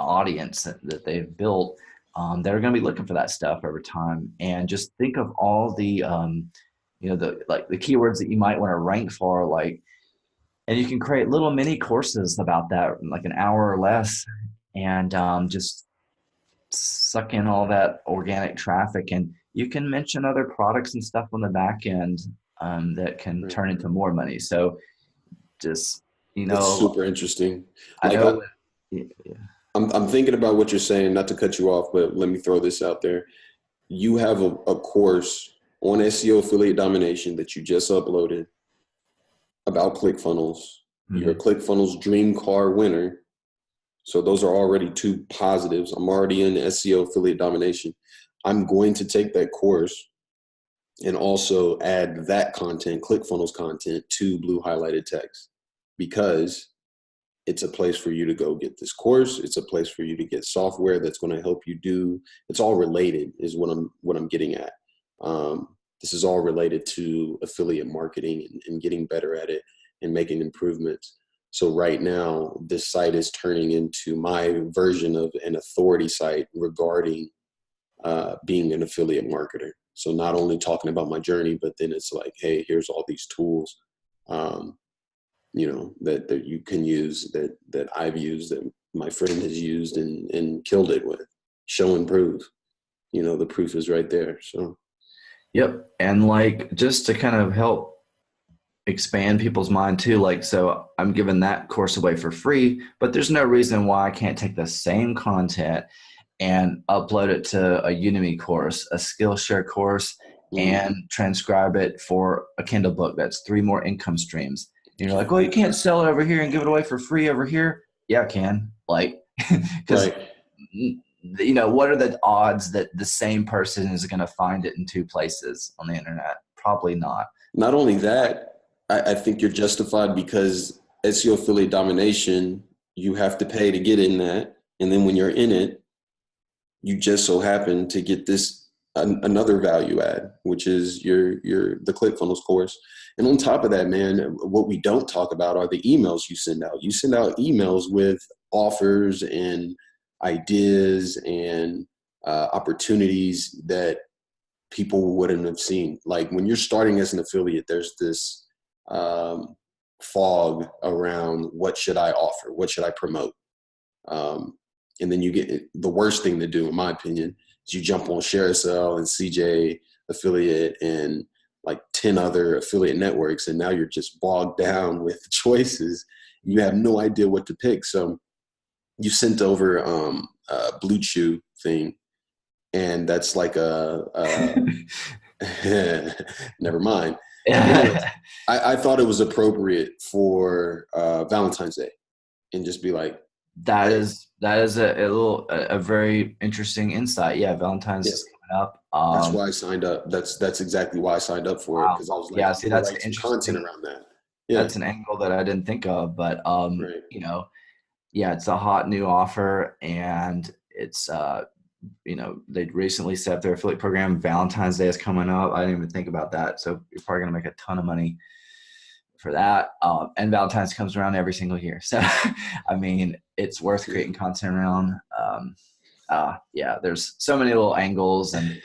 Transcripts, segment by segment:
audience that they've built, that are going to be looking for that stuff over time. And just think of all the, the keywords that you might want to rank for, like, and you can create little mini courses about that, like an hour or less, and just suck in all that organic traffic. And you can mention other products and stuff on the back end, that can Right. turn into more money. So just, That's super interesting. I Like know. I'm thinking about what you're saying, not to cut you off, but let me throw this out there. You have a course on SEO affiliate domination that you just uploaded about ClickFunnels. You're a Mhm. ClickFunnels Dream Car winner. So those are already two positives. I'm already in SEO affiliate domination. I'm going to take that course and also add that content, ClickFunnels content, to Blue Highlighted Text, because it's a place for you to go get this course. It's a place for you to get software that's going to help you do. It's all related, is what I'm getting at. This is all related to affiliate marketing and getting better at it and making improvements. So right now, this site is turning into my version of an authority site regarding being an affiliate marketer. So not only talking about my journey, but then it's like, hey, here's all these tools, that you can use, that I've used, that my friend has used and killed it with. Show and prove. The proof is right there. So Yep. And like, just to kind of help expand people's mind too, like, so I'm giving that course away for free, but there's no reason why I can't take the same content and upload it to a Udemy course, a Skillshare course, and transcribe it for a Kindle book. That's 3 more income streams. And you're like, well, you can't sell it over here and give it away for free over here. Yeah, I can. Like, because right. what are the odds that the same person is going to find it in 2 places on the internet? Probably not. Not only that, I think you're justified because SEO affiliate domination, you have to pay to get in that. And then when you're in it, you just so happen to get this another value add, which is the ClickFunnels course. And on top of that, man, what we don't talk about are the emails you send out. You send out emails with offers and ideas and opportunities that people wouldn't have seen. Like when you're starting as an affiliate, there's this fog around what should I offer? What should I promote? And then you get the worst thing to do, in my opinion, is you jump on ShareASale and CJ affiliate and like 10 other affiliate networks. And now you're just bogged down with choices. You have no idea what to pick. So you sent over a Blue Chew thing, and that's like never mind. Anyways, I thought it was appropriate for Valentine's Day and just be like, That hey, is a very interesting insight. Yeah, Valentine's yeah, is coming up. that's why I signed up. That's exactly why I signed up for it, Wow. because I was like, Yeah, I'm see, gonna that's write an some content interesting. around that. Yeah, That's an angle that I didn't think of, but right. yeah, it's a hot new offer, and it's they recently set up their affiliate program. Valentine's Day is coming up. I didn't even think about that. So you're probably gonna make a ton of money for that. And Valentine's comes around every single year. So, I mean, it's worth creating content around. Yeah, there's so many little angles, and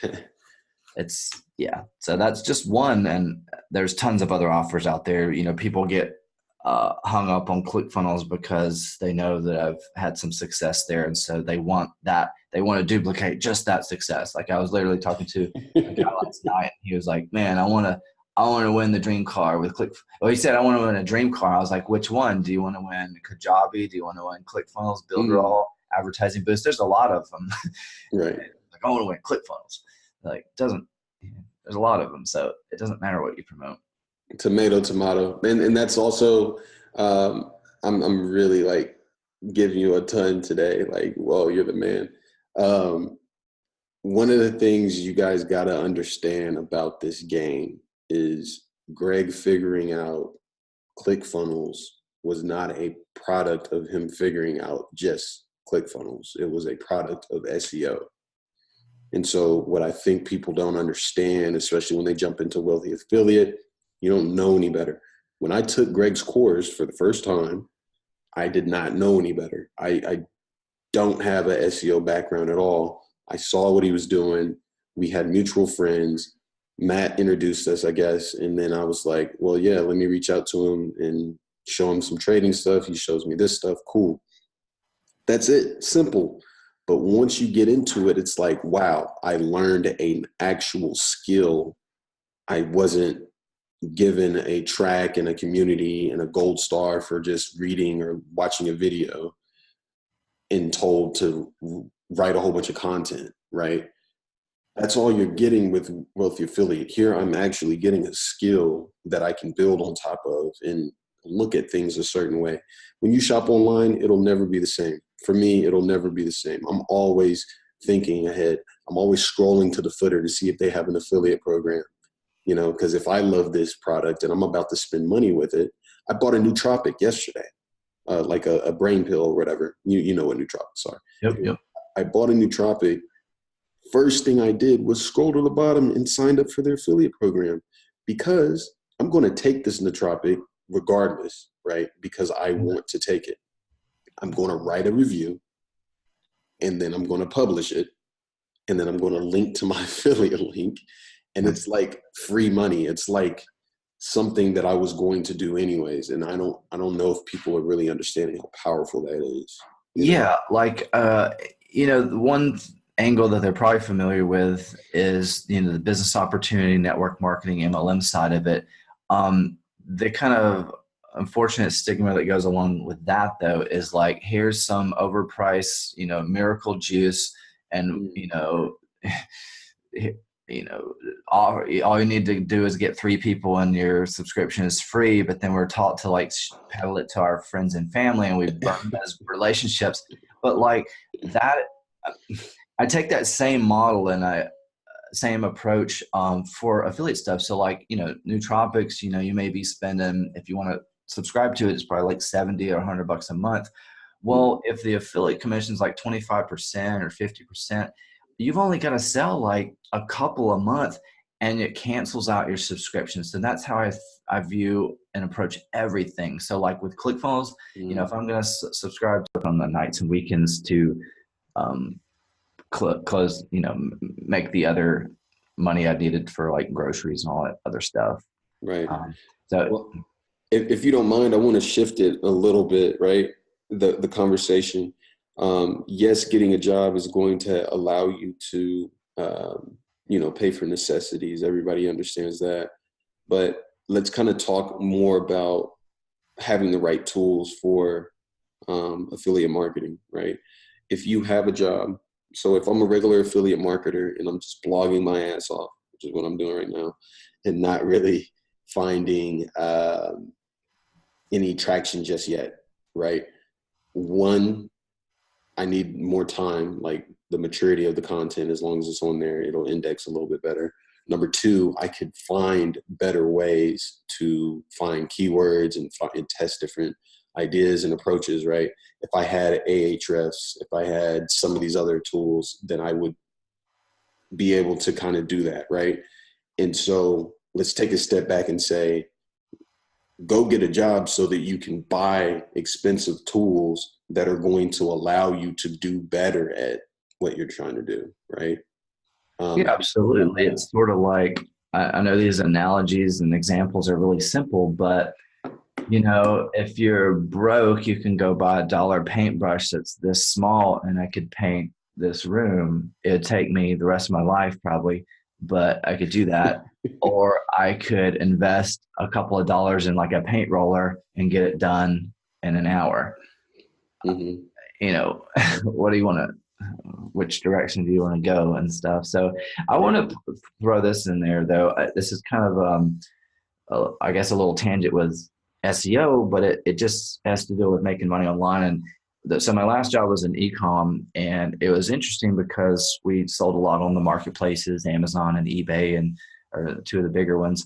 yeah. So that's just one. And there's tons of other offers out there. People get hung up on ClickFunnels because they know that I've had some success there. And so they want to duplicate just that success. Like I was literally talking to a guy last night, and he was like, man, I want to win the dream car with Well, he said, I want to win a dream car. I was like, which one? Do you want to win Kajabi? Do you want to win ClickFunnels, Mm, Builderall, Advertising Boost? There's a lot of them. right. Like, I want to win ClickFunnels. Like, it doesn't, there's a lot of them. So it doesn't matter what you promote. Tomato, tomato, and that's also. I'm really like giving you a ton today. Like, whoa, you're the man. Um, One of the things you guys got to understand about this game is Greg figuring out ClickFunnels was not a product of him figuring out just ClickFunnels. It was a product of SEO. And so what I think people don't understand, especially when they jump into Wealthy Affiliate, you don't know any better. When I took Greg's course for the first time, I did not know any better. I don't have a SEO background at all. I saw what he was doing. We had mutual friends. Matt introduced us, I guess. And then I was like, well, yeah, let me reach out to him and show him some trading stuff. He shows me this stuff. Cool. That's it. Simple. But once you get into it, it's like, wow, I learned an actual skill. I wasn't given a track and a community and a gold star for just reading or watching a video and told to write a whole bunch of content, right? That's all you're getting with Wealthy Affiliate. Here, I'm actually getting a skill that I can build on top of and look at things a certain way. When you shop online, it'll never be the same. For me, it'll never be the same. I'm always thinking ahead. I'm always scrolling to the footer to see if they have an affiliate program, you know, because if I love this product and I'm about to spend money with it, I bought a nootropic yesterday, like a brain pill or whatever. You know what nootropics are. Yep. I bought a nootropic. First thing I did was scroll to the bottom and signed up for their affiliate program because I'm going to take this nootropic regardless, right? Because I want to take it. I'm going to write a review and then I'm going to publish it. And then I'm going to link to my affiliate link. And it's like free money. It's like something that I was going to do anyways. And I don't know if people are really understanding how powerful that is. Yeah. Like, the one angle that they're probably familiar with is, the business opportunity, network marketing, MLM side of it. The kind of unfortunate stigma that goes along with that, though, is like, here's some overpriced, miracle juice, and all you need to do is get 3 people and your subscription is free. But then we're taught to like peddle it to our friends and family, and we burn those relationships. But like that, I take that same model and same approach for affiliate stuff. So like, nootropics, you may be spending, if you want to subscribe to it, it's probably like 70 or $100 a month. Well, if the affiliate commission is like 25% or 50%, you've only got to sell like a couple a month and it cancels out your subscription. So that's how I view and approach everything. So like with ClickFunnels, if I'm going to subscribe to it on the nights and weekends to close, make the other money I needed for like groceries and all that other stuff. Right. Well, if you don't mind, I want to shift it a little bit, right? The conversation. Yes, getting a job is going to allow you to, pay for necessities. Everybody understands that. But let's kind of talk more about having the right tools for affiliate marketing, right? If you have a job, so if I'm a regular affiliate marketer and I'm just blogging my ass off, which is what I'm doing right now, and not really finding any traction just yet, right? One, I need more time, like the maturity of the content, as long as it's on there, it'll index a little bit better. Number 2, I could find better ways to find keywords and test different ideas and approaches, right? If I had Ahrefs, if I had some of these other tools, then I would be able to kind of do that, right? And so let's take a step back and say, go get a job so that you can buy expensive tools that are going to allow you to do better at what you're trying to do, right? Yeah, absolutely. It's sort of like, I know these analogies and examples are really simple, but if you're broke, you can go buy $1 paintbrush that's this small and I could paint this room. It'd take me the rest of my life probably, but I could do that. Or I could invest a couple of dollars in like a paint roller and get it done in an hour. Mm-hmm. What do you want to, which direction do you want to go and stuff? So I want to throw this in there though. This is kind of, I guess a little tangent with SEO, but it just has to do with making money online. And so my last job was in e-com, and it was interesting because we sold a lot on the marketplaces, Amazon and eBay, and or 2 of the bigger ones.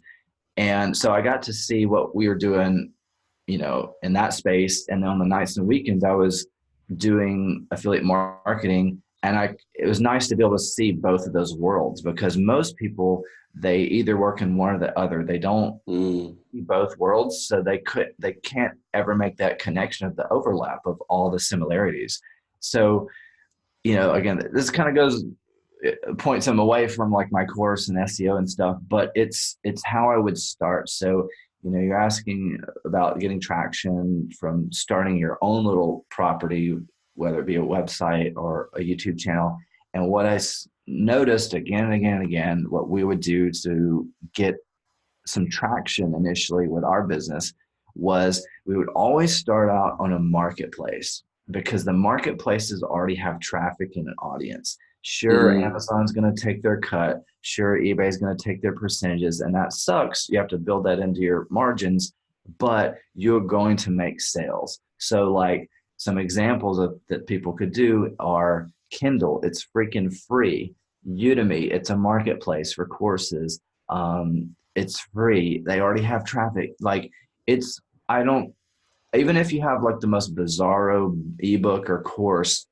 And so I got to see what we were doing, in that space. And then on the nights and weekends, I was doing affiliate marketing. And it was nice to be able to see both of those worlds, because most people, they either work in one or the other. They don't see both worlds. So they can't ever make that connection of the overlap of all the similarities. So, again, this kind of goes points them away from like my course and SEO and stuff, but it's how I would start. So, you're asking about getting traction from starting your own little property, whether it be a website or a YouTube channel. And what I noticed again and again and again, what we would do to get some traction initially with our business was we would always start out on a marketplace because the marketplaces already have traffic and an audience. Sure, Mm, Amazon's going to take their cut. Sure, eBay's going to take their percentages, and that sucks. You have to build that into your margins, but you're going to make sales. So, like some examples that people could do are Kindle. It's freaking free. Udemy. It's a marketplace for courses. It's free. They already have traffic. Like it's, I don't, even if you have like the most bizarro ebook or course,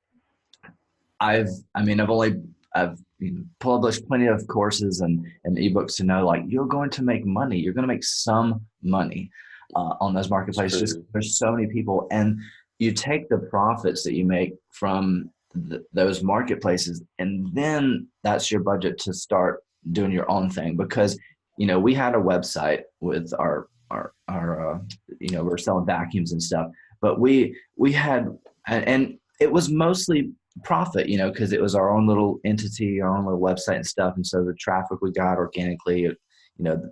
I've published plenty of courses and ebooks to know like you're going to make money. You're going to make some money on those it's marketplaces. Just crazy. there's so many people, and you take the profits that you make from those marketplaces, and then that's your budget to start doing your own thing. Because we had a website with our we're selling vacuums and stuff, but we had and it was mostly profit, because it was our own little entity, our own little website and stuff. And so the traffic we got organically,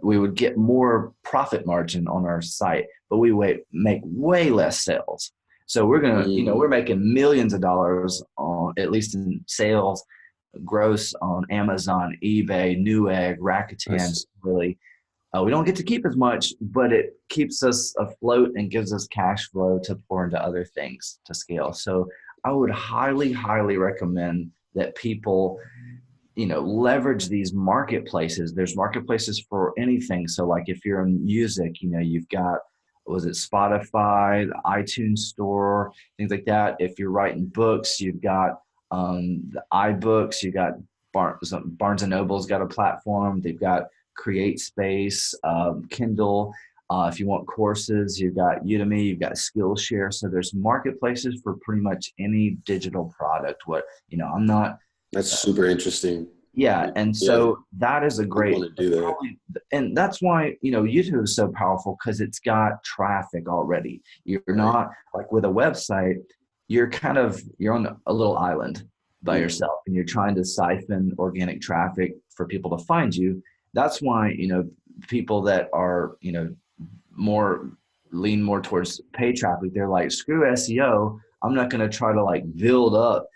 we would get more profit margin on our site, but we make way less sales. So we're Mm, making millions of dollars on at least in sales, gross on Amazon, eBay, Newegg, I see. Rakuten, really. We don't get to keep as much, but it keeps us afloat and gives us cash flow to pour into other things to scale. So I would highly, highly recommend that people, leverage these marketplaces. There's marketplaces for anything. So like if you're in music, you've got, was it Spotify, the iTunes store, things like that. If you're writing books, you've got the iBooks, you got Barnes and Noble's got a platform. They've got Create Space, Kindle. If you want courses, you've got Udemy, you've got Skillshare. So there's marketplaces for pretty much any digital product. I'm not, That's super interesting. yeah. And Yeah, so that is a I want great, to do that. probably, and that's why, YouTube is so powerful because it's got traffic already. You're Right. not like with a website, you're on a little island by Mm, yourself and you're trying to siphon organic traffic for people to find you. That's why, people that are, more lean more towards pay traffic. They're like, screw SEO. I'm not going to try to like build up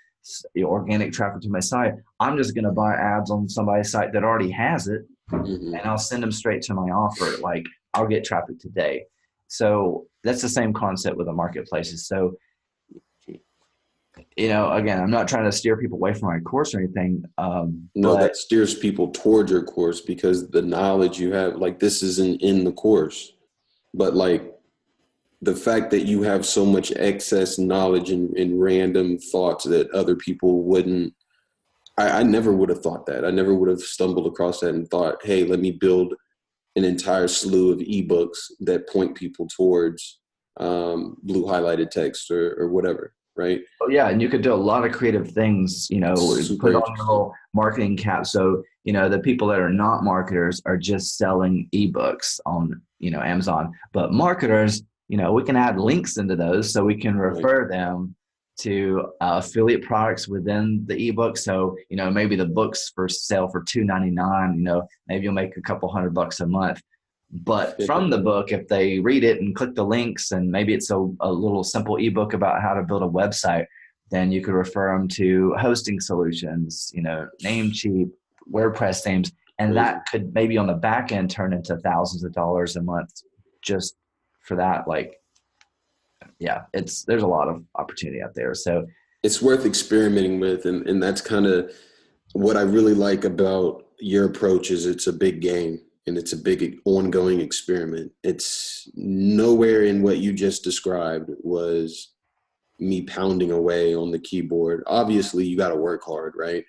organic traffic to my site. I'm just going to buy ads on somebody's site that already has it, hmm and I'll send them straight to my offer. Like I'll get traffic today. So that's the same concept with the marketplaces. So, again, I'm not trying to steer people away from my course or anything, No, but that steers people towards your course because the knowledge you have, like this isn't in the course, but like the fact that you have so much excess knowledge and random thoughts that other people wouldn't. I never would have thought that. I never would have stumbled across that and thought, hey, let me build an entire slew of ebooks that point people towards blue highlighted text or whatever, right? oh, yeah, and you could do a lot of creative things, Super put on your interesting. little marketing cap. So, the people that are not marketers are just selling ebooks on, Amazon. But marketers, we can add links into those so we can Right. refer them to affiliate products within the ebook. So, maybe the books for sale for $2.99, maybe you'll make a couple $100 a month. But from the book, if they read it and click the links, and maybe it's a little simple ebook about how to build a website, then you could refer them to hosting solutions, Namecheap, WordPress themes, and Crazy. that could maybe on the back end turn into thousands of dollars a month just for that. Like, yeah, there's a lot of opportunity out there. So, It's worth experimenting with, and that's kind of what I really like about your approach is it's a big game and it's a big ongoing experiment. It's nowhere in what you just described was me pounding away on the keyboard. Obviously, you got to work hard, right?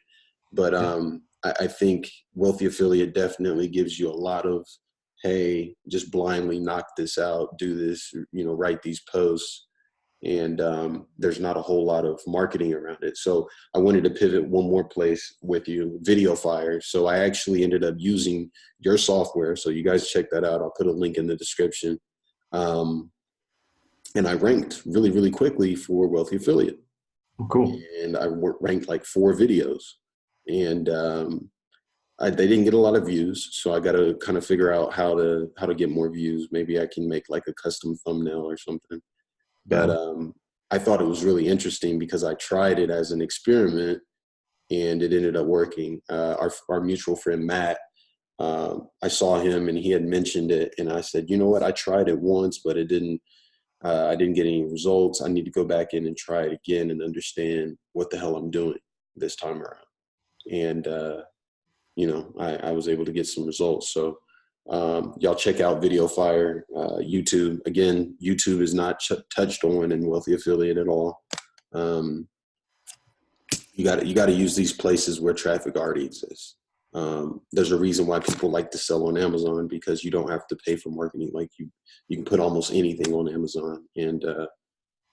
But I think Wealthy Affiliate definitely gives you a lot of, hey, just blindly knock this out, do this, write these posts. and there's not a whole lot of marketing around it. So I wanted to pivot one more place with you, VideoFire. So I actually ended up using your software. So you guys check that out. I'll put a link in the description. And I ranked really, really quickly for Wealthy Affiliate. Cool. And I ranked like 4 videos, and they didn't get a lot of views. So I got to kind of figure out how to get more views. Maybe I can make like a custom thumbnail or something. But I thought it was really interesting because I tried it as an experiment, and it ended up working. Our mutual friend Matt, I saw him and he had mentioned it, and I said, you know what? I tried it once, but it didn't. I didn't get any results. I need to go back in and try it again and understand what the hell I'm doing this time around. And I was able to get some results. So y'all check out VideoFire, YouTube. Again, YouTube is not touched on in Wealthy Affiliate at all. You got to use these places where traffic already exists. There's a reason why people like to sell on Amazon, because you don't have to pay for marketing. Like you can put almost anything on Amazon and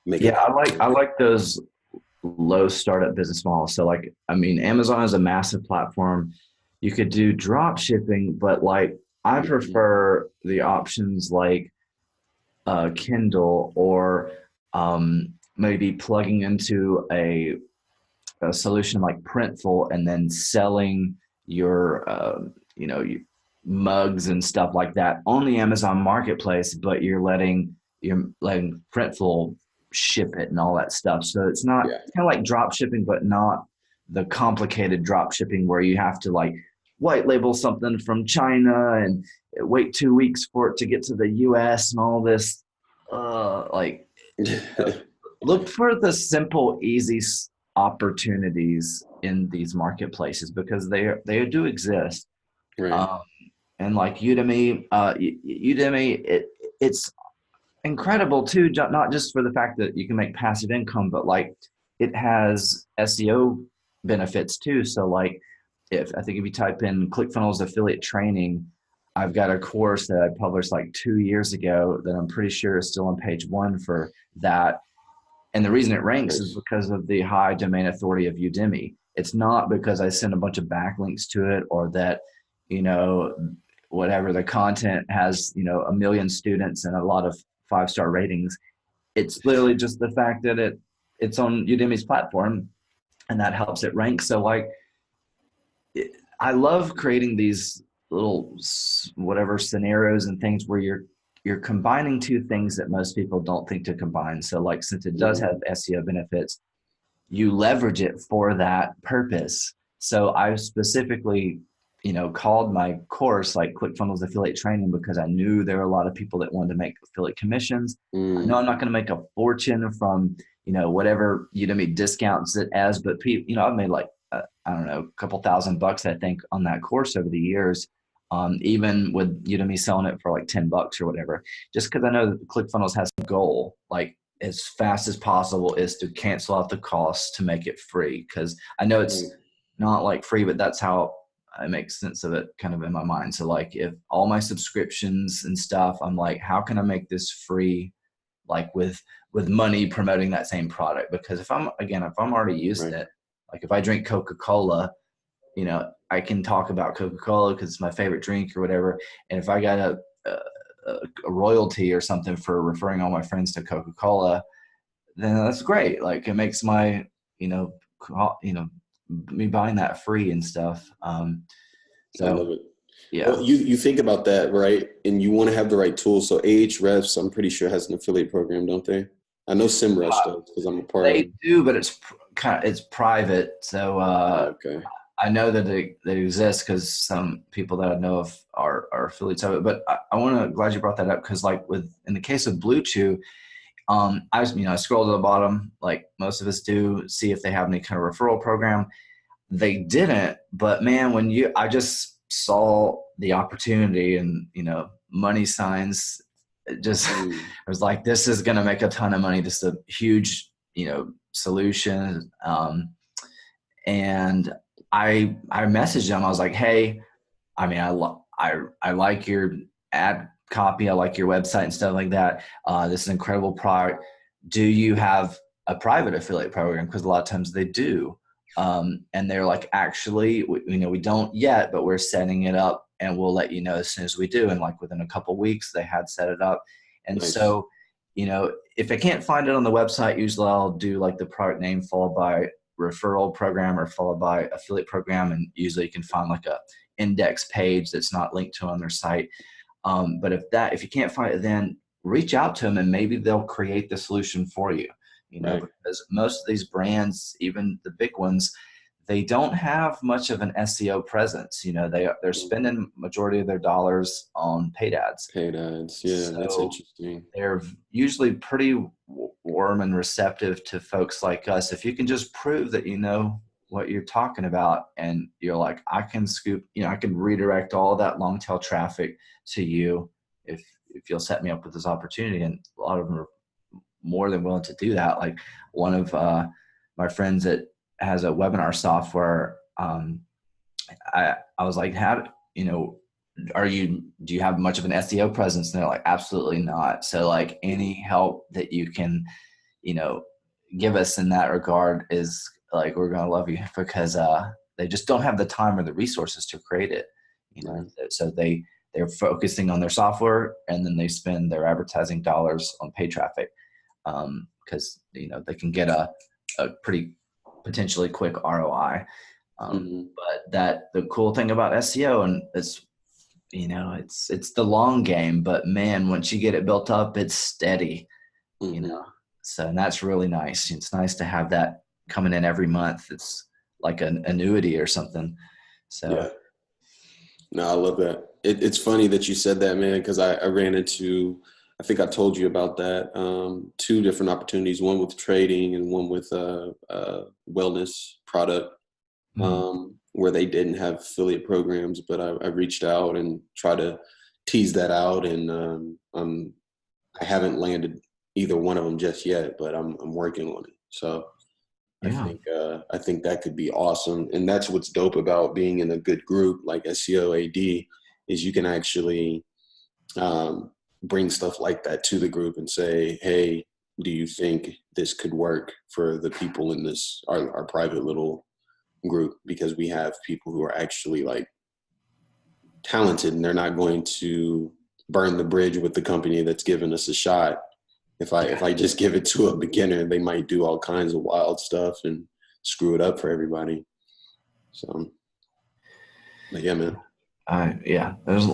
make it. Yeah, I like those low startup business models. So like, I mean, Amazon is a massive platform. You could do drop shipping, but like I prefer the options like Kindle, or maybe plugging into a solution like Printful and then selling your mugs and stuff like that on the Amazon marketplace, but you're letting Printful ship it and all that stuff. So it's not it's kind of like drop shipping, but not the complicated drop shipping where you have to like white label something from China and wait 2 weeks for it to get to the US and all this. Look for the simple, easy opportunities in these marketplaces, because they do exist. Right. And like Udemy, it's incredible too, not just for the fact that you can make passive income, but like it has SEO benefits too. So like if you type in ClickFunnels affiliate training, I've got a course that I published like 2 years ago that I'm pretty sure is still on page 1 for that. And the reason it ranks is because of the high domain authority of Udemy. It's not because I send a bunch of backlinks to it, or that, whatever the content has, 1 million students and a lot of 5-star ratings. It's literally just the fact that it's on Udemy's platform, and that helps it rank. So like, I love creating these little whatever scenarios and things where you're combining 2 things that most people don't think to combine. So like, since it does have SEO benefits, you leverage it for that purpose. So I specifically, called my course like ClickFunnels affiliate training, because I knew there were a lot of people that wanted to make affiliate commissions. I know I'm not going to make a fortune from, whatever Udemy discounts it as, but I've made like, I don't know, a couple $1,000, I think, on that course over the years. Even with Udemy selling it for like $10 or whatever, just because I know that ClickFunnels has a goal, like as fast as possible, is to cancel out the costs to make it free. Because I know it's not like free, but that's how I make sense of it kind of in my mind. So like, if all my subscriptions and stuff, I'm like, how can I make this free, like with money promoting that same product? Because if I'm already using it, like if I drink Coca-Cola, I can talk about Coca-Cola because it's my favorite drink or whatever. And if I got a royalty or something for referring all my friends to Coca-Cola, then that's great. Like it makes my, me buying that free and stuff. I love it. Yeah. Well, you think about that, right? And you want to have the right tools. So Ahrefs, I'm pretty sure, has an affiliate program, don't they? I know SEMrush does, because I'm a part of it. They do, but it's private. So okay. I know that they exist because some people that I know of are affiliates of it. But glad you brought that up, because like in the case of Blue Chew, I scroll to the bottom like most of us do, see if they have any kind of referral program. They didn't, but man, I just saw the opportunity and money signs. It just I was like, this is going to make a ton of money. This is a huge solution. And I messaged them. I was like, hey, I mean, I like your ad copy. I like your website and stuff like that. This is an incredible product. do you have a private affiliate program? Because a lot of times they do. And they're like, actually, we don't yet, but we're setting it up and we'll let you know as soon as we do. And like within a couple of weeks, they had set it up. And Nice. so, if I can't find it on the website, usually I'll do like the product name followed by referral program or followed by affiliate program. And usually you can find like a index page that's not linked to on their site. But if you can't find it, then reach out to them and maybe they'll create the solution for you. Right. Because most of these brands, even the big ones, they don't have much of an SEO presence. They're spending majority of their dollars on paid ads. Paid ads. Yeah, that's So interesting. they're usually pretty warm and receptive to folks like us. If you can just prove that you know what you're talking about and you're like, I can I can redirect all that long tail traffic to you if you'll set me up with this opportunity. And a lot of them are more than willing to do that. Like one of my friends that has a webinar software, I was like, do you have much of an SEO presence? And they're like, absolutely not. So like any help that you can, give us in that regard is like, we're going to love you, because they just don't have the time or the resources to create it. Right. So they're focusing on their software and then they spend their advertising dollars on paid traffic. Because they can get a pretty potentially quick ROI. Mm-hmm. But the cool thing about SEO, and it's the long game, but man, once you get it built up, it's steady. Mm-hmm. So, and that's really nice. It's nice to have that coming in every month. It's like an annuity or something. So Yeah. No, I love that. It's funny that you said that, man, because I ran into, I think I told you about that, two different opportunities, one with trading and one with wellness product, where they didn't have affiliate programs, but I reached out and tried to tease that out, and I haven't landed either one of them just yet, but I'm working on it. So yeah. I think that could be awesome, and that's what's dope about being in a good group like SEO AD is you can actually bring stuff like that to the group and say, hey, do you think this could work for the people in this our private little group? Because we have people who are actually like talented and they're not going to burn the bridge with the company that's given us a shot. If I just give it to a beginner, they might do all kinds of wild stuff and screw it up for everybody. So, but yeah, man. There's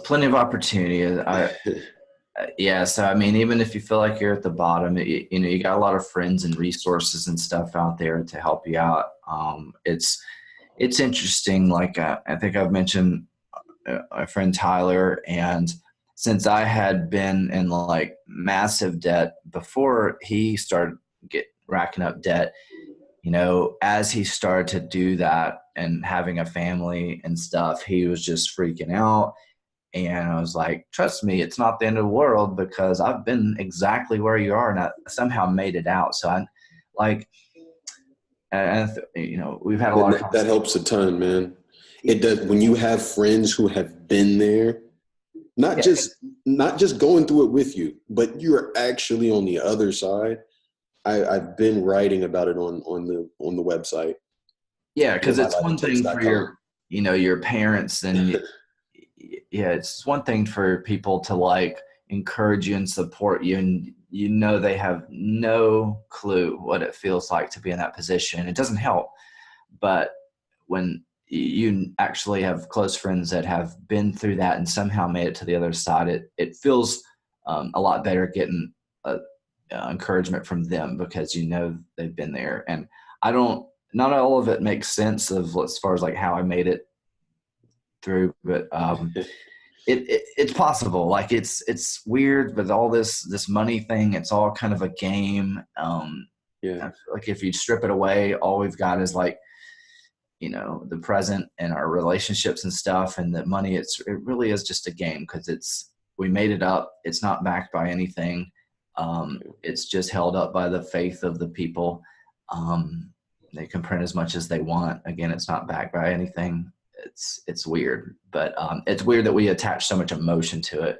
plenty of opportunity. So I mean, even if you feel like you're at the bottom, you got a lot of friends and resources and stuff out there to help you out. It's interesting. Like I think I've mentioned my friend Tyler, and since I had been in like massive debt before he started racking up debt, as he started to do that and having a family and stuff, he was just freaking out. And I was like, trust me, it's not the end of the world, because I've been exactly where you are and I somehow made it out. So I like, and we've had a lot of That helps a ton, man. It does when you have friends who have been there, not just going through it with you, but you're actually on the other side. I've been writing about it on the website. Yeah, because it's one thing for MyLifeInText.com. your parents, and it's one thing for people to like encourage you and support you, and they have no clue what it feels like to be in that position. It doesn't help. But when you actually have close friends that have been through that and somehow made it to the other side, it feels a lot better getting encouragement from them, because they've been there. And not all of it makes sense as far as like how I made it through, but it's possible. Like it's weird, but all this money thing, it's all kind of a game. Yeah. Like if you strip it away, all we've got is like, the present and our relationships and stuff, and the money, it really is just a game, because we made it up. It's not backed by anything. It's just held up by the faith of the people. They can print as much as they want. Again, it's not backed by anything. It's weird, but it's weird that we attach so much emotion to it,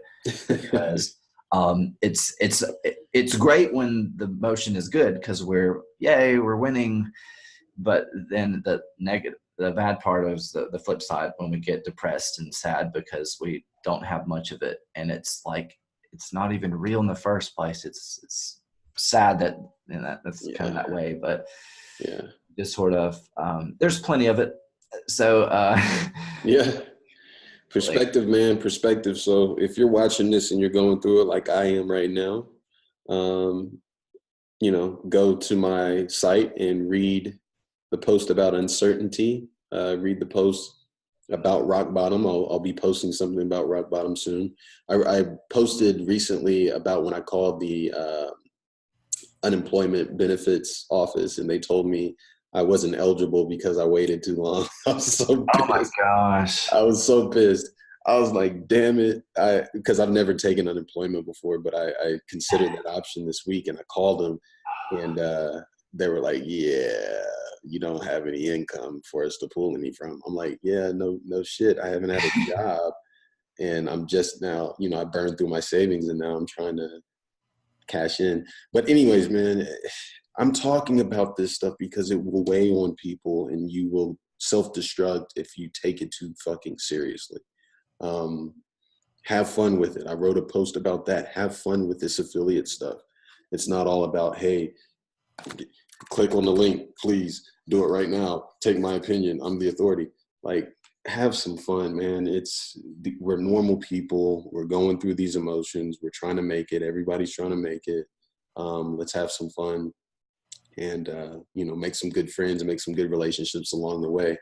because It's great when the motion is good because we're winning, but then the bad part is the flip side when we get depressed and sad because we don't have much of it, and it's like it's not even real in the first place. It's sad that that's kind of that way, but yeah, just sort of there's plenty of it. So yeah. Perspective, man, perspective. So if you're watching this and you're going through it like I am right now, go to my site and read the post about uncertainty. Read the post about rock bottom. I'll be posting something about rock bottom soon. I posted recently about when I called the unemployment benefits office and they told me I wasn't eligible because I waited too long. I was so pissed. Oh my gosh. I was so pissed. I was like, damn it. Because I've never taken unemployment before, but I considered that option this week and I called them and they were like, yeah, you don't have any income for us to pull any from. I'm like, yeah, no shit. I haven't had a job and I'm just now, I burned through my savings and now I'm trying to cash in. But anyways, man, I'm talking about this stuff because it will weigh on people and you will self-destruct if you take it too fucking seriously. Have fun with it. I wrote a post about that. Have fun with this affiliate stuff. It's not all about, hey, click on the link, please do it right now. Take my opinion. I'm the authority. Like, have some fun, man. We're normal people. We're going through these emotions. We're trying to make it. Everybody's trying to make it. Let's have some fun and, make some good friends and make some good relationships along the way.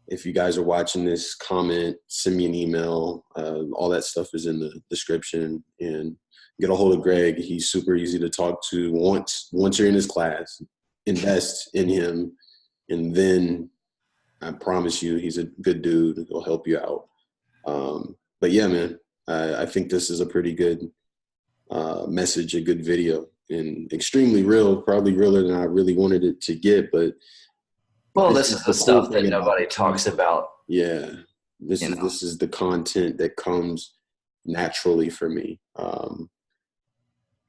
If you guys are watching this, comment, send me an email. All that stuff is in the description. And get a hold of Greg. He's super easy to talk to. Once you're in his class, invest in him. And then I promise you, he's a good dude. He'll help you out. But yeah, man, I think this is a pretty good message, a good video, and extremely real, probably realer than I really wanted it to get. But well, this is the stuff that nobody talks about. Yeah, this is the content that comes naturally for me,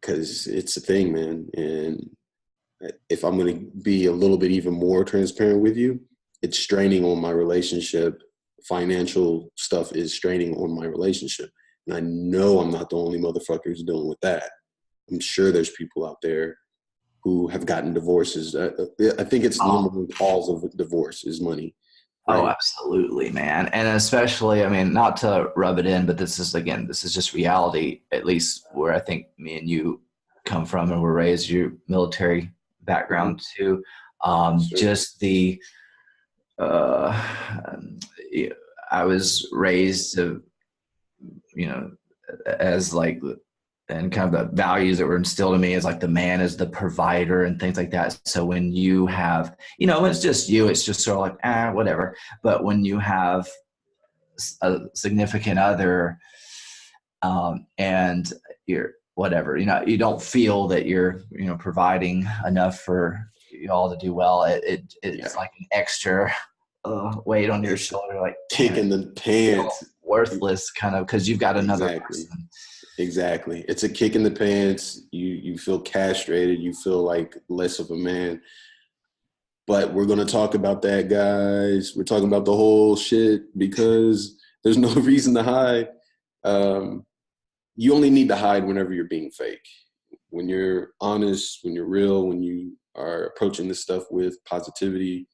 because it's a thing, man. And if I'm going to be a little bit even more transparent with you, it's straining on my relationship. Financial stuff is straining on my relationship. And I know I'm not the only motherfucker who's dealing with that. I'm sure there's people out there who have gotten divorces. I think it's the number one cause of divorce is money. Right? Oh, absolutely, man. And especially, I mean, not to rub it in, but this is just reality, at least where I think me and you come from and were raised, your military background too. Sure. Just I was raised to, as like, and kind of the values that were instilled in me is like the man is the provider and things like that. So when you have, when it's just you, it's just sort of like, whatever. But when you have a significant other and you're whatever, you don't feel that you're, providing enough for you all to do well. It's like an extra weight on your shoulder, like kick in the pants, worthless kind of, because you've got another person. Exactly. It's a kick in the pants. You feel castrated. You feel like less of a man. But we're going to talk about that, guys. We're talking about the whole shit because there's no reason to hide. You only need to hide whenever you're being fake. When you're honest, when you're real, when you are approaching this stuff with positivity,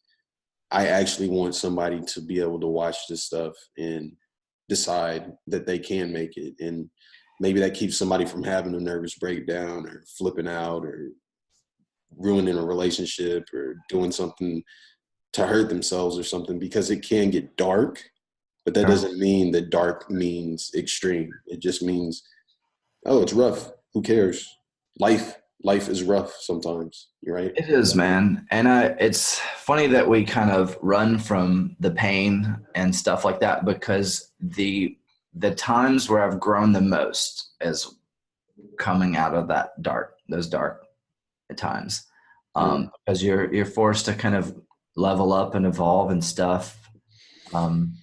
I actually want somebody to be able to watch this stuff and decide that they can make it. And maybe that keeps somebody from having a nervous breakdown or flipping out or ruining a relationship or doing something to hurt themselves or something, because it can get dark, but that doesn't mean that dark means extreme. It just means, oh, it's rough. Who cares? Life is rough sometimes. You're right. It is, man. And it's funny that we kind of run from the pain and stuff like that, because the times where I've grown the most is coming out of those dark times, because you're forced to kind of level up and evolve and stuff. And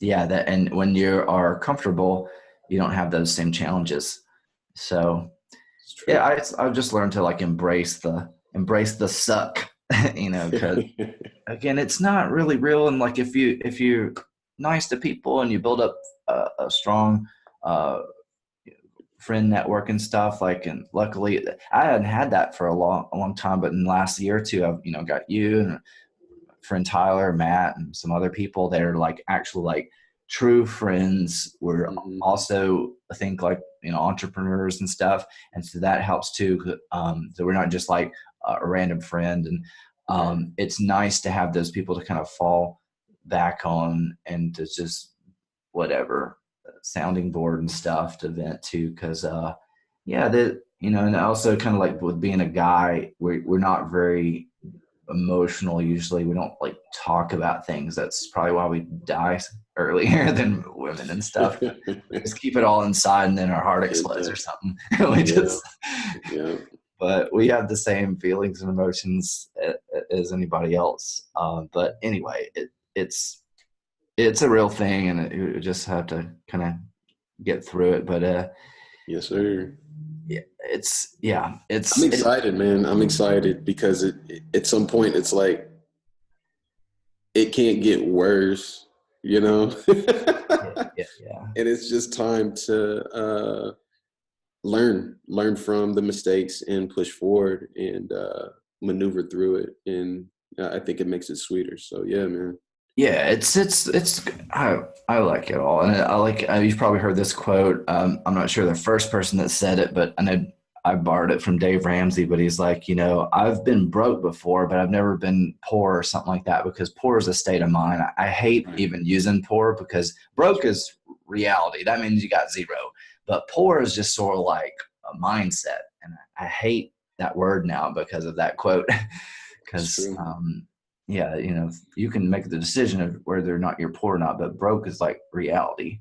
when you are comfortable, you don't have those same challenges. So It's true. yeah, I've just learned to like embrace the suck, because again, it's not really real. And like if you're nice to people and you build up a strong uh, friend network and stuff, like, and luckily I hadn't had that for a long time, but in the last year or two, I've got you and friend Tyler, Matt, and some other people that are like actual like true friends. We're Hmm. also, I think, like entrepreneurs and stuff, and so that helps too. So we're not just like a random friend, and Right. it's nice to have those people to kind of fall back on and to just whatever sounding board and stuff to vent to, because yeah, that and also kind of like with being a guy, we're not very emotional usually. We don't like talk about things. That's probably why we die earlier than women and stuff. We just keep it all inside, and then our heart explodes or Yeah. something. We Yeah. just Yeah. but we have the same feelings and emotions as anybody else. But anyway, it's a real thing, and you just have to kind of get through it. But Yes, sir. yeah, I'm it, excited, man. I'm excited because at some point it's like it can't get worse, you know? yeah, yeah, yeah. And it's just time to learn from the mistakes and push forward and maneuver through it. And I think it makes it sweeter. So yeah, man. Yeah, it's I like it all, and I like you've probably heard this quote. I'm not sure the first person that said it, but I know I borrowed it from Dave Ramsey. But he's like, I've been broke before, but I've never been poor or something like that, because poor is a state of mind. I hate Right. even using poor, because broke is reality. That means you got zero, but poor is just sort of like a mindset, and I hate that word now because of that quote. It's Because true. yeah, you can make the decision of whether or not you're poor or not, but broke is like reality.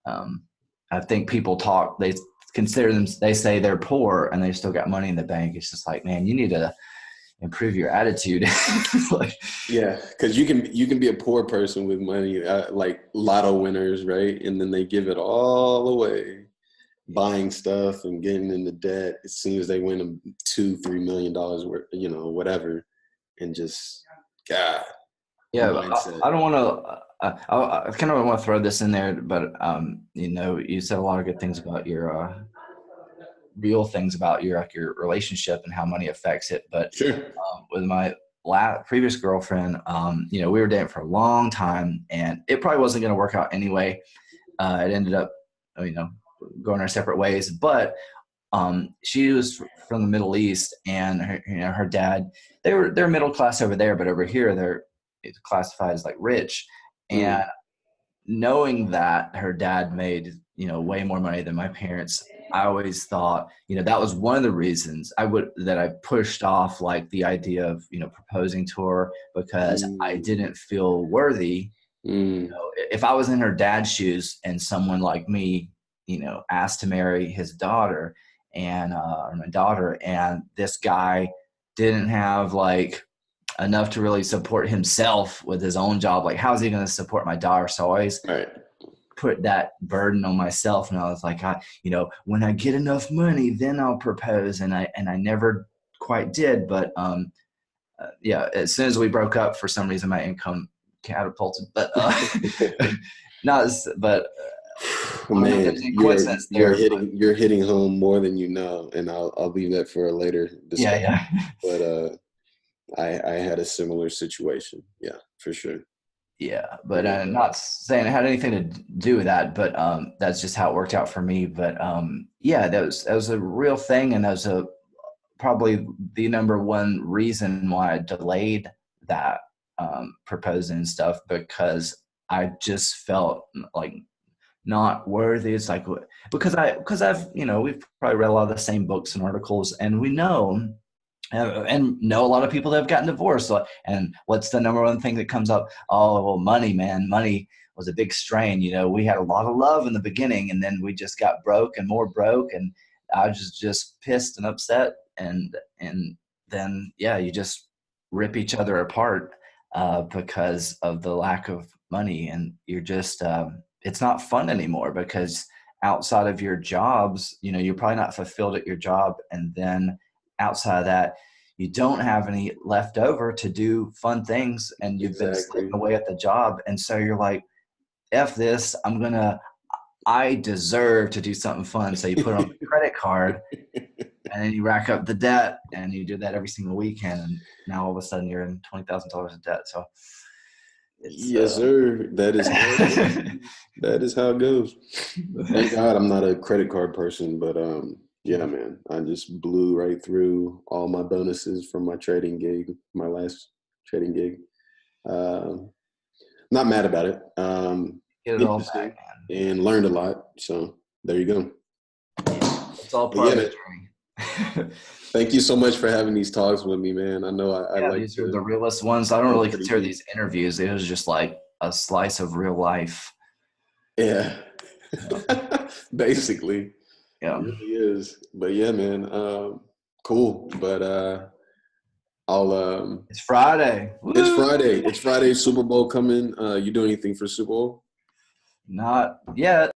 Um, I think people talk, they consider them, they say they're poor and they still got money in the bank. It's just like, man, you need to improve your attitude. Like, Yeah, because you can be a poor person with money, like lotto winners, right? And then they give it all away, buying stuff and getting into debt as soon as they win them $2-3 million worth, whatever, and just God, the yeah, mindset. I don't want to. I kind of want to throw this in there, but you said a lot of good things about your real things about your like your relationship and how money affects it. But Sure. with my previous girlfriend, we were dating for a long time, and it probably wasn't going to work out anyway. It ended up, you know, going our separate ways. But she was from the Middle East, and her dad, they're middle class over there, but over here they're classified as like rich. And Mm, knowing that her dad made way more money than my parents, I always thought that was one of the reasons I pushed off like the idea of proposing to her, because I mm, didn't feel worthy. mm, If I was in her dad's shoes and someone like me asked to marry his daughter, and or my daughter, and this guy didn't have like enough to really support himself with his own job, like how's he going to support my daughter? So I always right. put that burden on myself, and I was like, when I get enough money, then I'll propose. And I never quite did. But yeah, as soon as we broke up, for some reason my income catapulted. But not as, but Man, there's a you're coincidence you're there. But hitting you're hitting home more than you know, and I'll leave that for a later yeah, discussion. yeah. But I had a similar situation. Yeah, for sure. Yeah, but And not saying it had anything to do with that, but that's just how it worked out for me. But yeah, that was a real thing, and that was a probably the number one reason why I delayed that proposing and stuff, because I just felt like not worthy. It's like because I've we've probably read a lot of the same books and articles, and we know and know a lot of people that have gotten divorced. So, and what's the number one thing that comes up? Oh, well, money, man. Money was a big strain. We had a lot of love in the beginning, and then we just got broke and more broke, and I was just pissed and upset, and then yeah, you just rip each other apart because of the lack of money, and you're just it's not fun anymore, because outside of your jobs, you know, you're probably not fulfilled at your job. And then outside of that, you don't have any left over to do fun things, and you've been Exactly. slaving away at the job. And so you're like, F this, I deserve to do something fun. So you put on the credit card, and then you rack up the debt, and you do that every single weekend. And now all of a sudden you're in $20,000 of debt. So it's, Yes, sir. That is how it goes. That is how it goes. Thank God I'm not a credit card person, but yeah, man, I just blew right through all my bonuses from my trading gig, my last trading gig. Not mad about it. get it all Interesting, back, man. and learned a lot. So there you go. It's all But part yeah, of the man, journey. thank you so much for having these talks with me, man. I know I Yeah, like these are to the realest ones. I don't go really pretty consider deep. these interviews. It was just like a slice of real life. Yeah. Yeah. Basically. It Yeah. really is. But yeah, man. Cool. But I'll It's Friday. it's Woo! Friday. It's Friday, Super Bowl coming. You do anything for Super Bowl? Not yet.